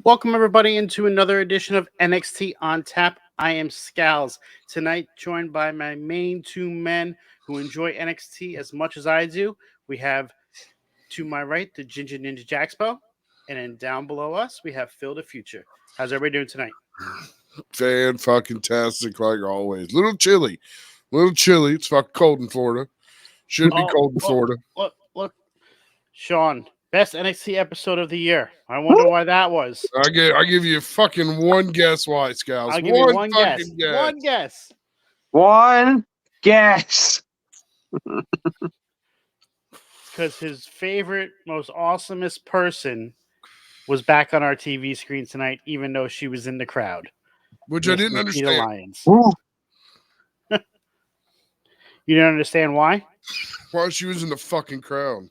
Welcome, everybody, into another edition of NXT on Tap. I am Scalz. Tonight, joined by my main two men who enjoy NXT as much as I do. We have, to my right, the Ginger Ninja Jaxpo. And then down below us, we have Phil the Future. How's everybody doing tonight? Fan-fucking-tastic like always. Little chilly. It's fucking cold in Florida. Should be cold in Florida. Look. Sean, best NXT episode of the year. I wonder why that was. I give you fucking one guess why, Scouts. I'll give you one guess. One guess. One guess. Because his favorite, most awesomest person was back on our TV screen tonight, even though she was in the crowd. Which I didn't understand. Lions. You didn't understand why? Why she was in the fucking crowd.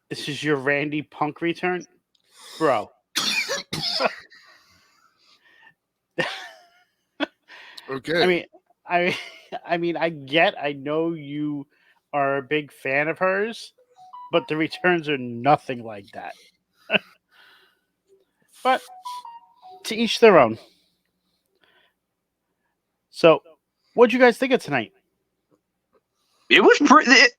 This is your Randy Punk return? Bro. Okay. I know you are a big fan of hers, but the returns are nothing like that. But to each their own. So, what'd you guys think of tonight? It was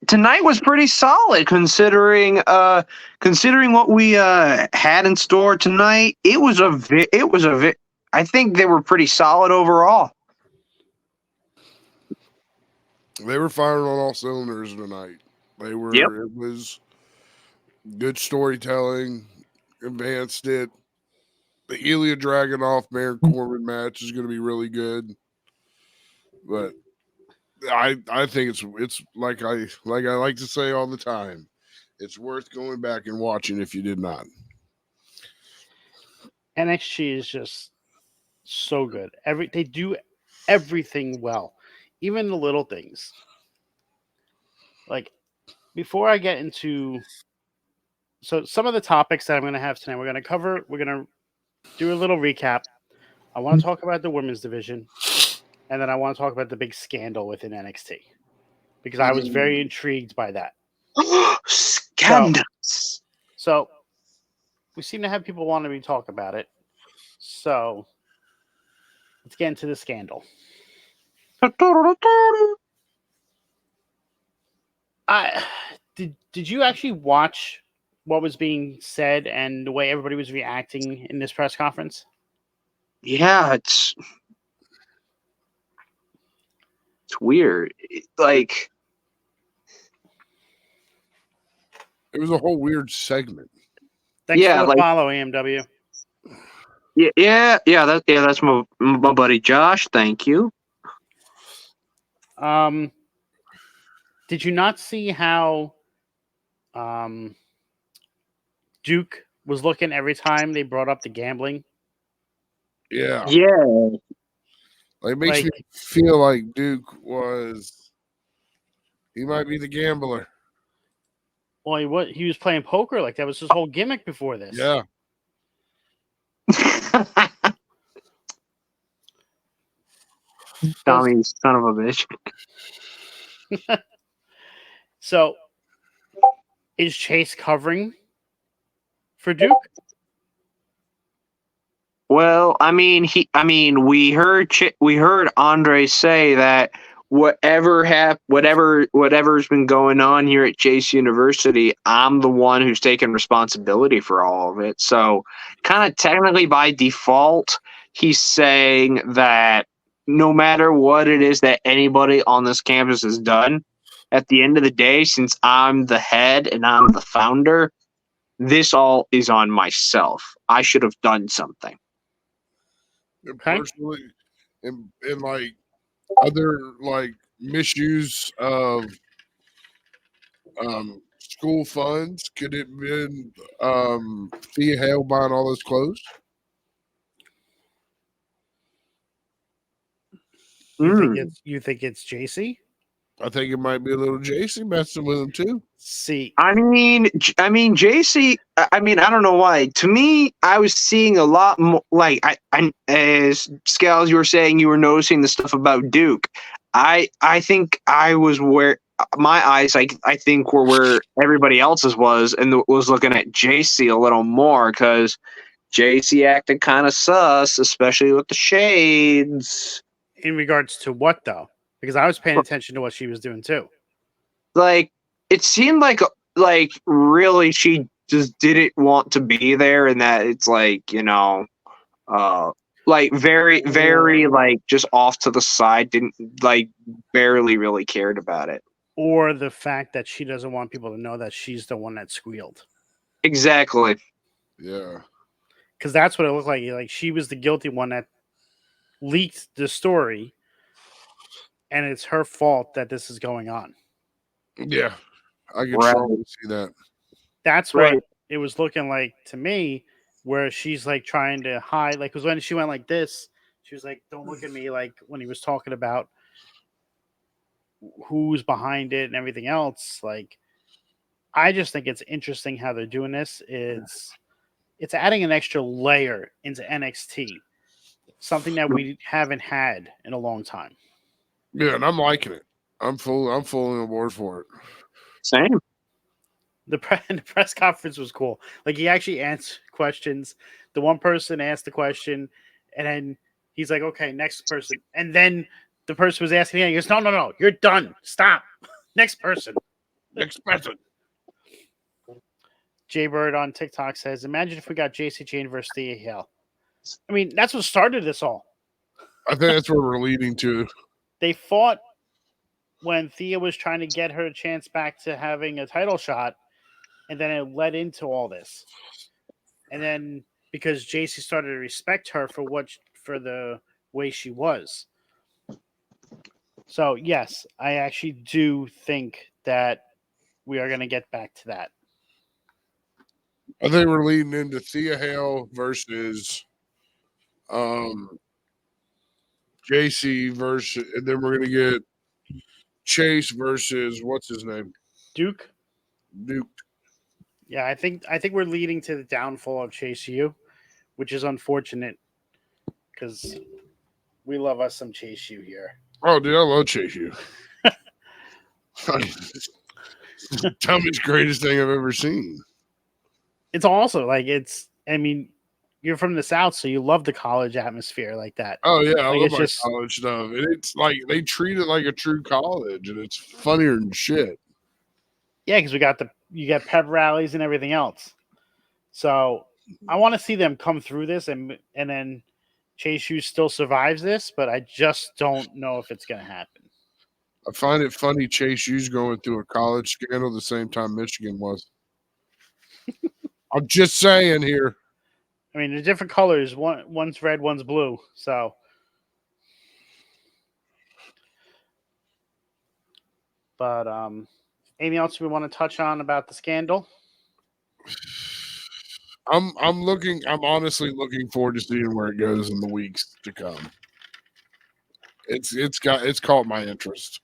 tonight was pretty solid considering what we had in store tonight. I think they were pretty solid overall. They were firing on all cylinders tonight. They were. Yep. It was good storytelling. Advanced it. The Ilya Dragunov Baron Corbin match is going to be really good. But I think it's like I like to say all the time, it's worth going back and watching if you did not. NXT is just so good. They do everything well, even the little things. Like, before I get into some of the topics that I'm going to have tonight, we're going to do a little recap. I want to talk about the women's division. And then I want to talk about the big scandal within NXT because I was very intrigued by that. Scandals. So we seem to have people wanting me to talk about it. So let's get into the scandal. Did you actually watch what was being said and the way everybody was reacting in this press conference? Yeah, it's weird. It was a whole weird segment. Thanks for the follow, AMW. That's my buddy Josh. Thank you. Did you not see how Duke was looking every time they brought up the gambling? Yeah. Yeah. It makes me feel like Duke he might be the gambler. Well, he was playing poker. Like, that was his whole gimmick before this. Yeah. Tommy's son of a bitch. So, is Chase covering for Duke? Well, we heard Andre say that whatever's been going on here at Chase University, I'm the one who's taking responsibility for all of it. So, kind of technically by default, he's saying that no matter what it is that anybody on this campus has done, at the end of the day, since I'm the head and I'm the founder, this all is on myself. I should have done something. And personally, and like other like misuse of school funds, could it have been Thea Hale buying all those clothes? You think it's JC? I think it might be a little JC messing with him too. See, I mean, JC. I don't know why. To me, I was seeing a lot more. Like, as Scalz, you were saying, you were noticing the stuff about Duke. I think I was my eyes, I think were where everybody else's was, and was looking at JC a little more because JC acted kind of sus, especially with the shades. In regards to what though? Because I was paying attention to what she was doing too. Like it seemed like really she just didn't want to be there, and that it's like like very very like just off to the side, didn't like barely really cared about it. Or the fact that she doesn't want people to know that she's the one that squealed. Exactly. Yeah. Because that's what it looked like. Like she was the guilty one that leaked the story, and it's her fault that this is going on. Yeah. I can Right. strongly see that. That's Right. what it was looking like to me, where she's like trying to hide. Like, because when she went like this, she was like, "Don't look at me." Like when he was talking about who's behind it and everything else. Like, I just think it's interesting how they're doing this. It's adding an extra layer into NXT, something that we haven't had in a long time. Yeah, and I'm liking it. I'm fully on board for it. Same. The press conference was cool. Like he actually answered questions. The one person asked the question, and then he's like, "Okay, next person." And then the person was asking again. He goes, "No, you're done. Stop. Next person." Next person. Jay Bird on TikTok says, "Imagine if we got JC Jane versus Thea Hale." I mean, that's what started this all. I think that's where we're leading to. They fought when Thea was trying to get her chance back to having a title shot, and then it led into all this. And then because JC started to respect her for the way she was. So yes, I actually do think that we are going to get back to that. I think we're leading into Thea Hale versus JC versus, and then we're gonna get Chase versus what's his name? Duke. Duke. Yeah, I think we're leading to the downfall of Chase U, which is unfortunate because we love us some Chase U here. Oh, dude, I love Chase U. Dumbest, greatest thing I've ever seen. It's also like I mean, you're from the South, so you love the college atmosphere like that. Oh yeah, I Like, love it's my just- college stuff. And it's like they treat it like a true college, and it's funnier than shit. Yeah, because you got pep rallies and everything else. So I want to see them come through this, and then Chase U still survives this, but I just don't know if it's going to happen. I find it funny Chase U's going through a college scandal the same time Michigan was. I'm just saying here. I mean, they're different colors. One's red, one's blue. So, but anything else we want to touch on about the scandal? I'm honestly looking forward to seeing where it goes in the weeks to come. It's caught my interest.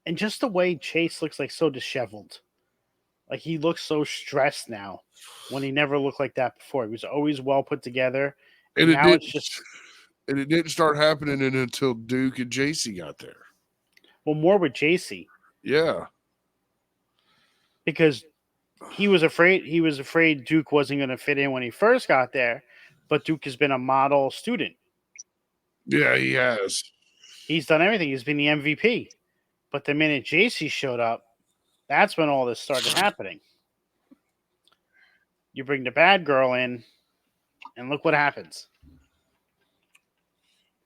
And just the way Chase looks like so disheveled. Like he looks so stressed now when he never looked like that before. He was always well put together. And now it's just it didn't start happening until Duke and JC got there. well, more with JC. Yeah. Because he was afraid Duke wasn't going to fit in when he first got there, but Duke has been a model student. Yeah, he has. He's done everything. He's been the MVP. But the minute JC showed up, that's when all this started happening. You bring the bad girl in, and look what happens.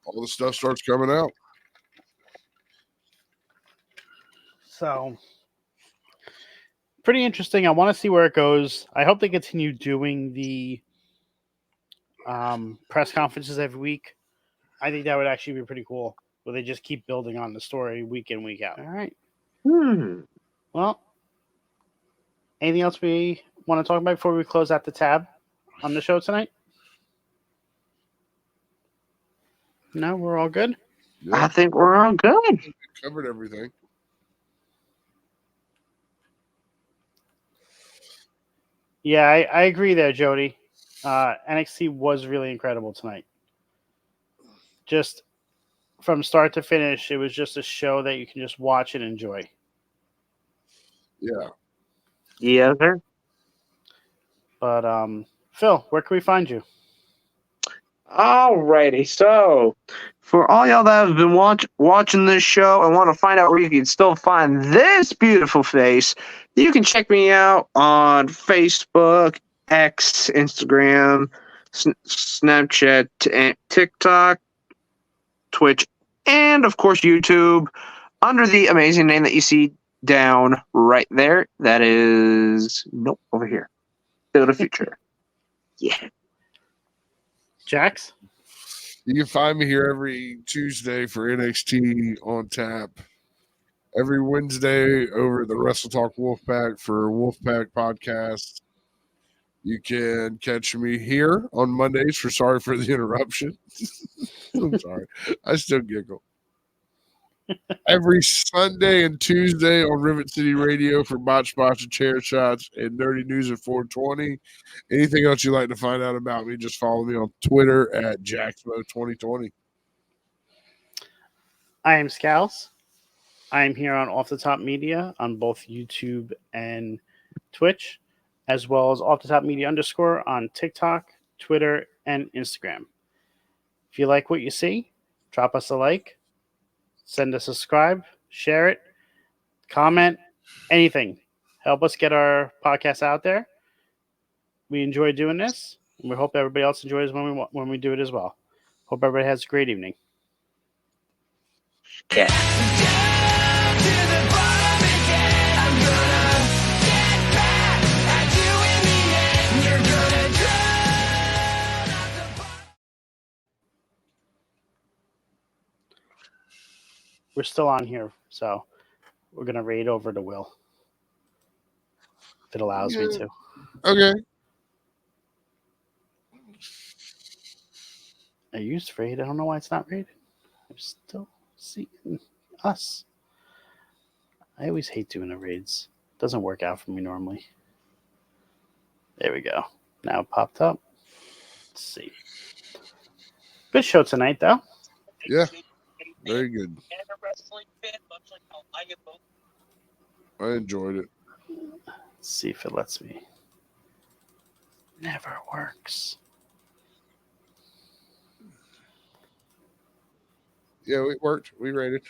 All the stuff starts coming out. So, pretty interesting. I want to see where it goes. I hope they continue doing the press conferences every week. I think that would actually be pretty cool, where they just keep building on the story week in, week out. All right. Well, anything else we want to talk about before we close out the tab on the show tonight? No, we're all good. Yeah, I think we're all good. we covered everything. Yeah, I agree there, Jody. NXT was really incredible tonight. Just from start to finish, it was just a show that you can just watch and enjoy. Yeah. Yeah, sir. But Phil, where can we find you? Alrighty, so for all y'all that have been watching this show and want to find out where you can still find this beautiful face, you can check me out on Facebook, X, Instagram, Snapchat, and TikTok, Twitch, and of course YouTube under the amazing name that you see down right there. That is over here. Phil the Future. Yeah. Jax? You can find me here every Tuesday for NXT on tap. Every Wednesday over the Wrestle Talk Wolfpack for Wolfpack Podcast. You can catch me here on Mondays for Sorry for the Interruption. I'm sorry. I still giggle. Every Sunday and Tuesday on Rivet City Radio for Botch Botch and Chair Shots and Nerdy News at 420. Anything else you'd like to find out about me, just follow me on Twitter at Jaxmo2020. I am Scalz. I am here on Off the Top Media on both YouTube and Twitch, as well as Off the Top Media _ on TikTok, Twitter, and Instagram. If you like what you see, drop us a like, send us a subscribe, share it, comment, anything. Help us get our podcast out there. We enjoy doing this, and we hope everybody else enjoys when we do it as well. Hope everybody has a great evening. Yeah. We're still on here, so we're going to raid over to Will. If it allows me to. Okay. I used raid. I don't know why it's not rated. I'm still seeing us. I always hate doing the raids. It doesn't work out for me normally. There we go. Now it popped up. Let's see. Good show tonight, though. Yeah. Very good. I enjoyed it. Let's see if it lets me. Never works. Yeah, it worked. We rated.